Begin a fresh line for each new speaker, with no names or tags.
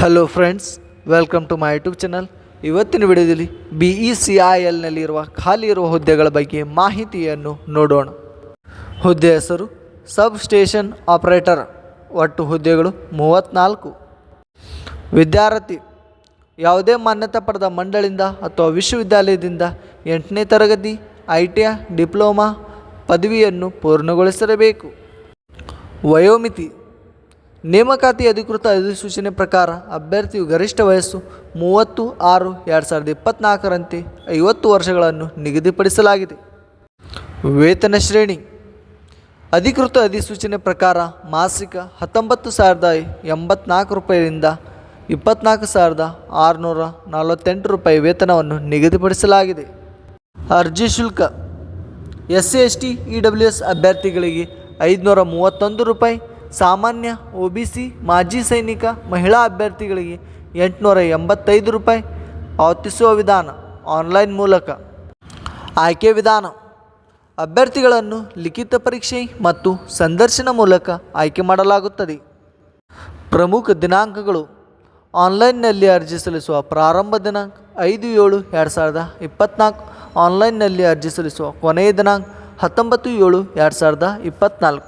Hello friends, welcome to my YouTube channel. ಇವತ್ತಿನ ವಿಡಿಯೋದಲ್ಲಿ BECILನಲ್ಲಿರುವ ಖಾಲಿ ಇರುವ ಹುದ್ದೆಗಳ ಬಗ್ಗೆ ಮಾಹಿತಿಯನ್ನು ನೋಡೋಣ. ಹುದ್ದೆ ಹೆಸರು ಸಬ್ ಸ್ಟೇಷನ್ ಆಪರೇಟರ್. ಒಟ್ಟು ಹುದ್ದೆಗಳು 34. ವಿದ್ಯಾರ್ಥಿ ಯಾವುದೇ ಮಾನ್ಯತೆ ಪಡೆದ ಮಂಡಳಿಯಿಂದ ಅಥವಾ ವಿಶ್ವವಿದ್ಯಾಲಯದಿಂದ 8ನೇ ತರಗತಿ, ITI, ಡಿಪ್ಲೊಮಾ ಪದವಿಯನ್ನು ಪೂರ್ಣಗೊಳಿಸಿರಬೇಕು. ವಯೋಮಿತಿ ನೇಮಕಾತಿ ಅಧಿಕೃತ ಅಧಿಸೂಚನೆ ಪ್ರಕಾರ ಅಭ್ಯರ್ಥಿಯು ಗರಿಷ್ಠ ವಯಸ್ಸು 30/6/2024ರಂತೆ 50 ವರ್ಷಗಳನ್ನು ನಿಗದಿಪಡಿಸಲಾಗಿದೆ. ವೇತನ ಶ್ರೇಣಿ ಅಧಿಕೃತ ಅಧಿಸೂಚನೆ ಪ್ರಕಾರ ಮಾಸಿಕ 19,084 ರೂಪಾಯಿಯಿಂದ 24,648 ರೂಪಾಯಿ ವೇತನವನ್ನು ನಿಗದಿಪಡಿಸಲಾಗಿದೆ. ಅರ್ಜಿ ಶುಲ್ಕ SC ST EWS ಅಭ್ಯರ್ಥಿಗಳಿಗೆ 531 ರೂಪಾಯಿ, ಸಾಮಾನ್ಯ OBC ಮಾಜಿ ಸೈನಿಕ ಮಹಿಳಾ ಅಭ್ಯರ್ಥಿಗಳಿಗೆ 885 ರೂಪಾಯಿ. ಪಾವತಿಸುವ ವಿಧಾನ ಆನ್ಲೈನ್ ಮೂಲಕ. ಆಯ್ಕೆ ವಿಧಾನ ಅಭ್ಯರ್ಥಿಗಳನ್ನು ಲಿಖಿತ ಪರೀಕ್ಷೆ ಮತ್ತು ಸಂದರ್ಶನ ಮೂಲಕ ಆಯ್ಕೆ ಮಾಡಲಾಗುತ್ತದೆ. ಪ್ರಮುಖ ದಿನಾಂಕಗಳು: ಆನ್ಲೈನ್ನಲ್ಲಿ ಅರ್ಜಿ ಸಲ್ಲಿಸುವ ಪ್ರಾರಂಭ ದಿನಾಂಕ 5/7/2024. ಆನ್ಲೈನ್ನಲ್ಲಿ ಅರ್ಜಿ ಸಲ್ಲಿಸುವ ಕೊನೆಯ ದಿನಾಂಕ 19/7/2024.